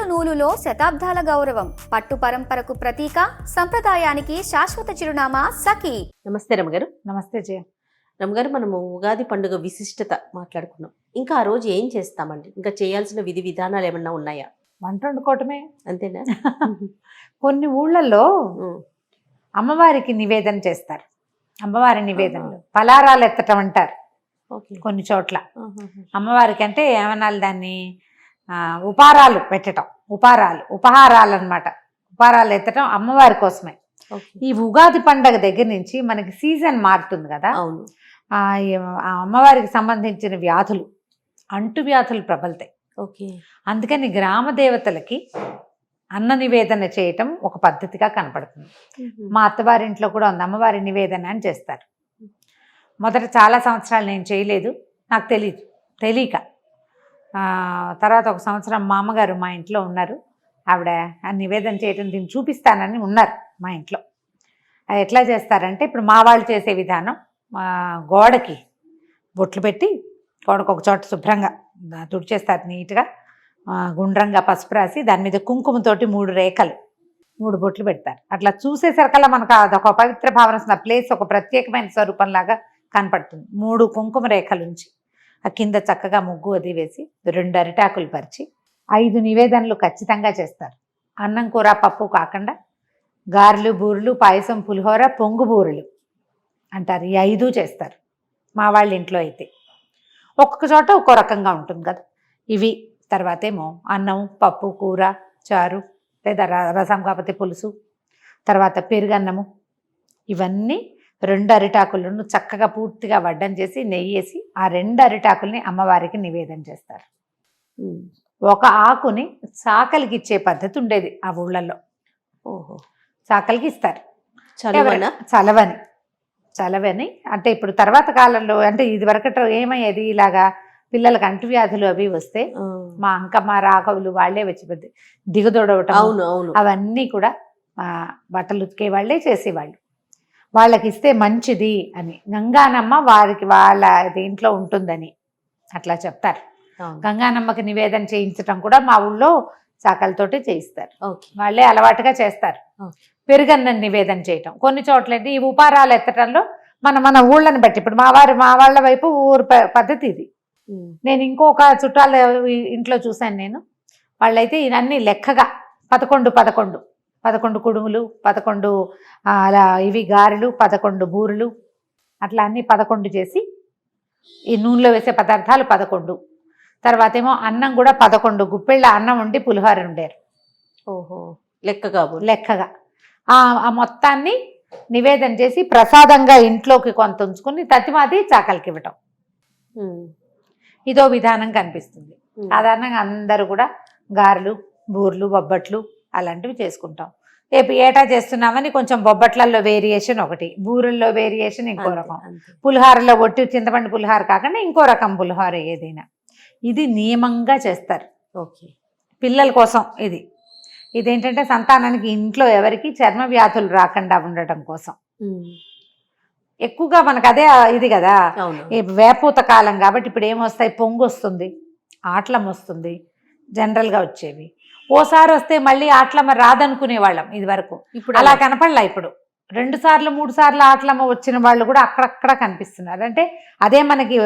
నూలులో శతాబ్దాల గౌరవం, పట్టు పరంపరకు ప్రతీక, సంప్రదాయానికి శాశ్వత చిరునామా సఖీ. నమస్తే రమగారు. నమస్తే జయ. రమగారు, మనము ఉగాది పండుగ విశిష్టత మాట్లాడుకున్నాం. ఇంకా ఆ రోజు ఏం చేస్తామండి? ఇంకా చేయాల్సిన విధి విధానాలు ఏమన్నా ఉన్నాయా? వంట వండుకోవటమే అంతేనా? కొన్ని ఊళ్ళల్లో అమ్మవారికి నివేదన చేస్తారు. అమ్మవారి నివేదనలు పలారాలు ఎత్తటం అంటారు కొన్ని చోట్ల. అమ్మవారికి అంటే ఏమనాలి దాన్ని, ఉపారాలు పెట్టడం, ఉపహారాలు అన్నమాట. ఉపహారాలు ఎత్తటం అమ్మవారి కోసమే. ఈ ఉగాది పండగ దగ్గర నుంచి మనకి సీజన్ మారుతుంది కదా. ఆ అమ్మవారికి సంబంధించిన వ్యాధులు, అంటు వ్యాధులు ప్రబలుతాయి. అందుకని గ్రామ దేవతలకి అన్న నివేదన చేయటం ఒక పద్ధతిగా కనపడుతుంది. మా అత్తవారింట్లో కూడా ఉంది, అమ్మవారి నివేదన అని చేస్తారు. మొదట చాలా సంవత్సరాలు నేను చేయలేదు, నాకు తెలియక. తర్వాత ఒక సంవత్సరం మా అమ్మగారు మా ఇంట్లో ఉన్నారు, ఆవిడ ఆ నివేదన చేయటం దీన్ని చూపిస్తానని ఉన్నారు మా ఇంట్లో. అది ఎట్లా చేస్తారంటే, ఇప్పుడు మా వాళ్ళు చేసే విధానం, గోడకి బొట్లు పెట్టి గోడకు ఒక చోట శుభ్రంగా తుడిచేస్తారు, నీట్గా గుండ్రంగా పసుపు రాసి దాని మీద కుంకుమతోటి 3 రేఖలు 3 బొట్లు పెడతారు. అట్లా చూసేసరికల్లా మనకు అదొక పవిత్ర భావన వస్తుంది. ఆ ప్లేస్ ఒక ప్రత్యేకమైన స్వరూపంలాగా కనపడుతుంది. 3 కుంకుమ రేఖల నుంచి ఆ కింద చక్కగా ముగ్గు అది వేసి 2 అరిటాకులు పరిచి 5 నివేదనలు ఖచ్చితంగా చేస్తారు. అన్నం కూర పప్పు కాకుండా గారెలు, బూరెలు, పాయసం, పులిహోర, పొంగు బూరెలు అంటారు. ఈ 5 చేస్తారు మా వాళ్ళ ఇంట్లో అయితే. ఒక్కొక్క చోట ఒక్కో రకంగా ఉంటుంది కదా. ఇవి తర్వాత ఏమో అన్నం, పప్పు, కూర, చారు లేదా రసం కాకపోతే పులుసు, తర్వాత పెరుగన్నము, ఇవన్నీ 2 అరిటాకులను చక్కగా పూర్తిగా వడ్డం చేసి నెయ్యి వేసి ఆ 2 అరిటాకుల్ని అమ్మవారికి నివేదన చేస్తారు. ఒక ఆకుని చాకలికి ఇచ్చే పద్ధతి ఉండేది ఆ ఊళ్ళల్లో. చాకలికి ఇస్తారు. చలవని అంటే ఇప్పుడు తర్వాత కాలంలో అంటే ఇది వరకట ఏమయ్యేది, ఇలాగా పిల్లలకు అంటువ్యాధులు అవి వస్తే మా అంకమ్మ, రాఘవులు వాళ్ళే వచ్చి దిగదొడవటం అవన్నీ కూడా బట్టలు ఉతికే వాళ్ళే చేసేవాళ్ళు. వాళ్ళకి ఇస్తే మంచిది అని, గంగానమ్మ వారికి వాళ్ళ దీంట్లో ఉంటుందని అట్లా చెప్తారు. గంగానమ్మకి నివేదన చేయించటం కూడా మా ఊళ్ళో చాకలతోటి చేయిస్తారు. వాళ్ళే అలవాటుగా చేస్తారు. పెరుగన్నం నివేదన చేయటం కొన్ని చోట్ల. ఈ ఉపారాలు ఎత్తటంలో మన ఊళ్ళని బట్టి, ఇప్పుడు మా వాళ్ళ వైపు ఊరు పద్ధతి ఇది. నేను ఇంకొక చుట్టాల ఇంట్లో చూశాను నేను, వాళ్ళైతే ఇవన్నీ లెక్కగా 11 కుడుములు, 11 అలా ఇవి గారెలు, 11 బూరెలు, అట్లా అన్నీ 11 చేసి ఈ నూనెలో వేసే పదార్థాలు 11. తర్వాత ఏమో అన్నం కూడా 11 గుప్పెళ్ళ అన్నం ఉండి పులిహోర ఉండేరు. లెక్కగా ఆ మొత్తాన్ని నివేదన చేసి ప్రసాదంగా ఇంట్లోకి కొంత ఉంచుకుని తతిమాది చాకలికి ఇవ్వటం. ఇదో విధానం కనిపిస్తుంది. సాధారణంగా అందరూ కూడా గారెలు, బూర్లు, బొబ్బట్లు అలాంటివి చేసుకుంటాం. ఏటా చేస్తున్నామని కొంచెం బొబ్బట్లలో వేరియేషన్ ఒకటి, బూరెల్లో వేరియేషన్ ఇంకో రకం, పులిహారలో ఒట్టి చింతపండు పులిహార కాకుండా ఇంకో రకం పులిహార ఏదైనా. ఇది నియమంగా చేస్తారు పిల్లల కోసం. ఇదేంటంటే సంతానానికి ఇంట్లో ఎవరికి చర్మ వ్యాధులు రాకుండా ఉండటం కోసం. ఎక్కువగా మనకు అదే ఇది కదా, వేపూత కాలం కాబట్టి ఇప్పుడు ఏమొస్తాయి, పొంగు వస్తుంది, ఆట్లం వస్తుంది, జనరల్గా వచ్చేవి. ఓసారి వస్తే మళ్ళీ ఆట్లమ్మ రాదనుకునే వాళ్ళం ఇది వరకు. ఇప్పుడు అలా కనపడలా. ఇప్పుడు 2 సార్లు 3 సార్లు ఆట్లమ్మ వచ్చిన వాళ్ళు కూడా అక్కడక్కడ కనిపిస్తున్నారు. అంటే అదే మనకి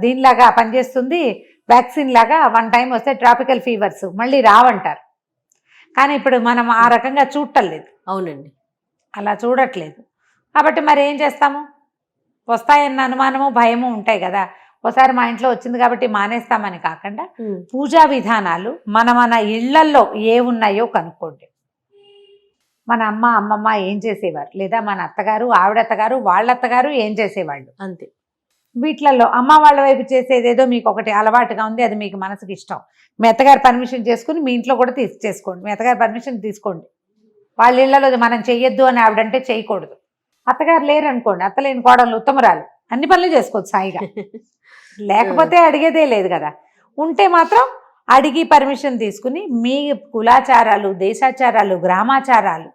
దీనిలాగా పనిచేస్తుంది, వ్యాక్సిన్ లాగా. 1 టైం వస్తే ట్రాపికల్ ఫీవర్స్ మళ్ళీ రావంటారు. కానీ ఇప్పుడు మనం ఆ రకంగా చూడటం లేదు. అవునండి, అలా చూడట్లేదు. కాబట్టి మరి ఏం చేస్తాము, వస్తాయన్న అనుమానము, భయము ఉంటాయి కదా. ఒకసారి మా ఇంట్లో వచ్చింది కాబట్టి మానేస్తామని కాకుండా పూజా విధానాలు మన ఇళ్లల్లో ఏ ఉన్నాయో కనుక్కోండి. మన అమ్మమ్మ ఏం చేసేవారు, లేదా మన అత్తగారు, ఆవిడత్తగారు, వాళ్ళత్తగారు ఏం చేసేవాళ్ళు, అంతే. వీటిలలో అమ్మ వాళ్ళ వైపు చేసేదేదో మీకు ఒకటి అలవాటుగా ఉంది, అది మీకు మనసుకి ఇష్టం. మీ అత్తగారు పర్మిషన్ చేసుకుని మీ ఇంట్లో కూడా చేసుకోండి. మీ అత్తగారు పర్మిషన్ తీసుకోండి. వాళ్ళ ఇళ్లలో మనం చెయ్యొద్దు అని ఆవిడంటే చేయకూడదు. అత్తగారు లేరు అనుకోండి, అత్తలేని కోడలు ఉత్తమరాలు, అన్ని పనులు చేసుకోవచ్చు హాయిగా. లేకపోతే అడిగేదే లేదు కదా. ఉంటే మాత్రం అడిగి పర్మిషన్ తీసుకుని మీ కులాచారాలు, దేశాచారాలు, గ్రామాచారాలు,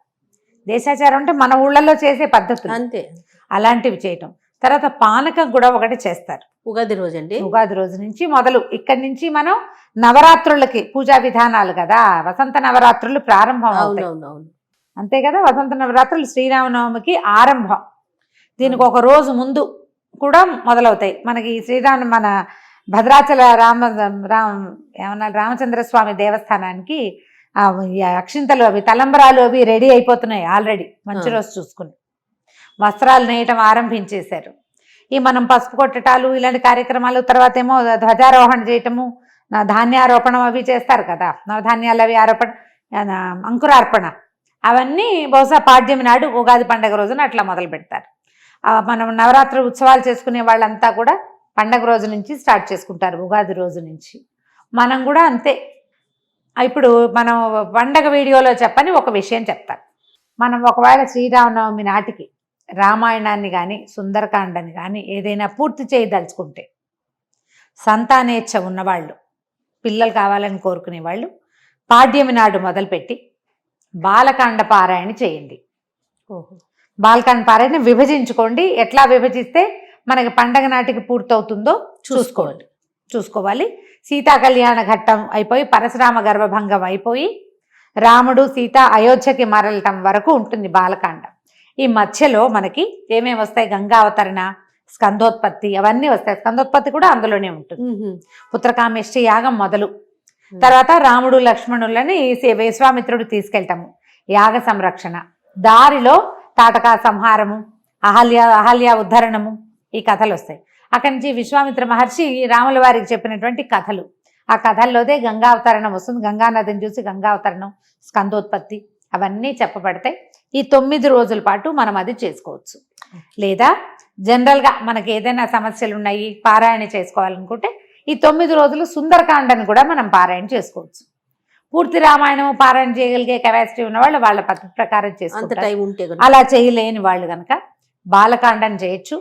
దేశాచారం అంటే మన ఊళ్ళల్లో చేసే పద్ధతులు అంతే, అలాంటివి చేయటం. తర్వాత పానకం కూడా ఒకటి చేస్తారు ఉగాది రోజు అండి. ఉగాది రోజు నుంచి మొదలు. ఇక్కడి నుంచి మనం నవరాత్రులకి పూజా విధానాలు కదా, వసంత నవరాత్రులు ప్రారంభం అవుతాయి. అవునవును. అంతే కదా, వసంత నవరాత్రులు శ్రీరామనవమికి ఆరంభం. దీనికి ఒక రోజు ముందు కూడా మొదలవుతాయి. మనకి మన భద్రాచల రామచంద్ర స్వామి దేవస్థానానికి ఈ అక్షింతలు అవి తలంబరాలు అవి రెడీ అయిపోతున్నాయి ఆల్రెడీ. మంచి రోజు చూసుకుని వస్త్రాలు నేయటం ఆరంభించేశారు. ఈ మనం పసుపు కొట్టటాలు ఇలాంటి కార్యక్రమాలు, తర్వాత ఏమో ధ్వజారోహణ చేయటము, ధాన్యారోపణం అవి చేస్తారు కదా, నవధాన్యాలు అవి అంకురార్పణ అవన్నీ బహుశా పాడ్యమి నాడు ఉగాది పండగ రోజున అట్లా మొదలు పెడతారు. మనం నవరాత్రి ఉత్సవాలు చేసుకునే వాళ్ళంతా కూడా పండగ రోజు నుంచి స్టార్ట్ చేసుకుంటారు, ఉగాది రోజు నుంచి. మనం కూడా అంతే. ఇప్పుడు మనం పండగ వీడియోలో చెప్పని ఒక విషయం చెప్తాను. మనం ఒకవేళ శ్రీరామనవమి నాటికి రామాయణాన్ని కానీ సుందరకాండని కానీ ఏదైనా పూర్తి చేయదలుచుకుంటే, సంతానేచ్ఛ ఉన్నవాళ్ళు, పిల్లలు కావాలని కోరుకునే వాళ్ళు పాడ్యమి నాడు మొదలుపెట్టి బాలకాండ పారాయణ చేయండి. బాలకాండ పారాయణ విభజించుకోండి. ఎట్లా విభజిస్తే మనకి పండగ నాటికి పూర్తవుతుందో చూసుకోవాలి. సీతా కళ్యాణ ఘట్టం అయిపోయి పరశురామ గర్భభంగం అయిపోయి రాముడు సీత అయోధ్యకి మరలటం వరకు ఉంటుంది బాలకాండ. ఈ మధ్యలో మనకి ఏమేమి వస్తాయి, గంగా అవతరణ, స్కందోత్పత్తి అవన్నీ వస్తాయి. స్కందోత్పత్తి కూడా అందులోనే ఉంటుంది. పుత్రకామేష్టి యాగం మొదలు, తర్వాత రాముడు లక్ష్మణులని విశ్వామిత్రుడు తీసుకెళ్తాము, యాగ సంరక్షణ, దారిలో తాటకా సంహారము, అహల్య ఉద్ధరణము, ఈ కథలు వస్తాయి. అక్కడి నుంచి విశ్వామిత్ర మహర్షి రాముల వారికి చెప్పినటువంటి కథలు, ఆ కథల్లోదే గంగా అవతరణం వస్తుంది. గంగా నదిని చూసి గంగా అవతరణం, స్కందోత్పత్తి అవన్నీ చెప్పబడతాయి. ఈ 9 రోజుల పాటు మనం అది చేసుకోవచ్చు. లేదా జనరల్గా మనకి ఏదైనా సమస్యలు ఉన్నాయి పారాయణ చేసుకోవాలనుకుంటే ఈ 9 రోజులు సుందరకాండని కూడా మనం పారాయణ చేసుకోవచ్చు. పూర్తి రామాయణం పారాయణ చేయగలిగే కెపాసిటీ ఉన్న వాళ్ళు వాళ్ళ పద్ధతి ప్రకారం చేసుకుంటారు. అలా చేయలేని వాళ్ళు కనుక బాలకాండని చేయొచ్చు,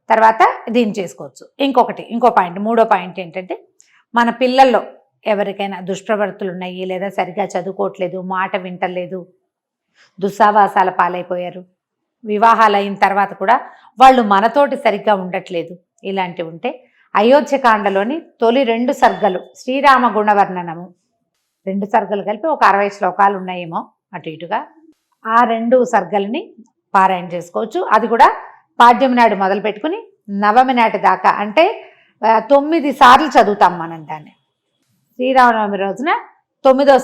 తర్వాత దీన్ని చేసుకోవచ్చు. ఇంకో పాయింట్, మూడో పాయింట్ ఏంటంటే, మన పిల్లల్లో ఎవరికైనా దుష్ప్రవర్తులు ఉన్నాయి, లేదా సరిగ్గా చదువుకోవట్లేదు, మాట వింటలేదు, దుస్సావాసాల పాలైపోయారు, వివాహాలు అయిన తర్వాత కూడా వాళ్ళు మనతోటి సరిగ్గా ఉండట్లేదు, ఇలాంటివి ఉంటే అయోధ్యకాండలోని తొలి 2 సర్గలు శ్రీరామ గుణవర్ణనము, 2 సర్గలు కలిపి ఒక 60 శ్లోకాలు ఉన్నాయేమో అటు ఇటుగా, ఆ 2 సర్గల్ని పారాయణ చేసుకోవచ్చు. అది కూడా పాడ్యమి నాడు మొదలు పెట్టుకుని నవమి నాటి దాకా, అంటే 9 సార్లు చదువుతాం మనం దాన్ని. శ్రీరామనవమి రోజున 9వ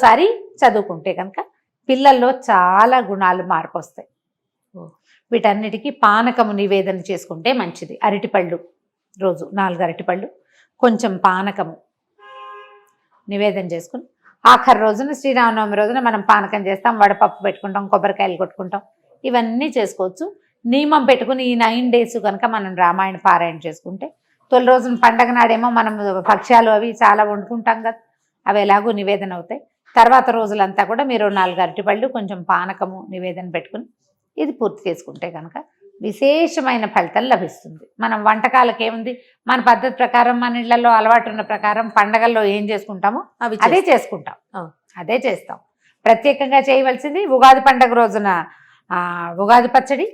చదువుకుంటే కనుక పిల్లల్లో చాలా గుణాలు మార్పు వస్తాయి. వీటన్నిటికీ పానకము నివేదన చేసుకుంటే మంచిది. అరటిపళ్ళు రోజు 4 అరటిపళ్ళు, కొంచెం పానకము నివేదన చేసుకుని ఆఖరి రోజున శ్రీరామనవమి రోజున మనం పానకం చేస్తాం, వడపప్పు పెట్టుకుంటాం, కొబ్బరికాయలు కొట్టుకుంటాం, ఇవన్నీ చేసుకోవచ్చు. నియమం పెట్టుకుని ఈ 9 డేస్ కనుక మనం రామాయణ పారాయణ చేసుకుంటే, తొలి రోజున పండగ నాడేమో మనం భక్ష్యాలు అవి చాలా వండుకుంటాం కదా, అవి ఎలాగో నివేదన అవుతాయి. తర్వాత రోజులంతా కూడా మీరు 4 అరటిపళ్ళు కొంచెం పానకము నివేదన పెట్టుకుని ఇది పూర్తి చేసుకుంటే కనుక విశేషమైన ఫలితం లభిస్తుంది. మనం వంటకాలకు ఏముంది, మన పద్ధతి ప్రకారం మన ఇళ్లలో అలవాటు ఉన్న ప్రకారం పండగల్లో ఏం చేసుకుంటామో అదే చేసుకుంటాం, అదే చేస్తాం. ప్రత్యేకంగా చేయవలసింది ఉగాది పండగ రోజున ఉగాది పచ్చడి,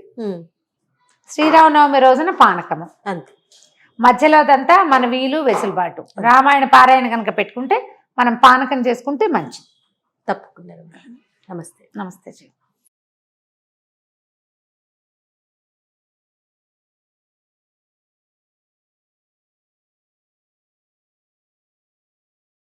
శ్రీరామనవమి రోజున పానకము, అంతే. మధ్యలో అదంతా మన వీలు వెసులుబాటు. రామాయణ పారాయణ కనుక పెట్టుకుంటే మనం పానకం చేసుకుంటే మంచిది. తప్పకుండా. నమస్తే. నమస్తే.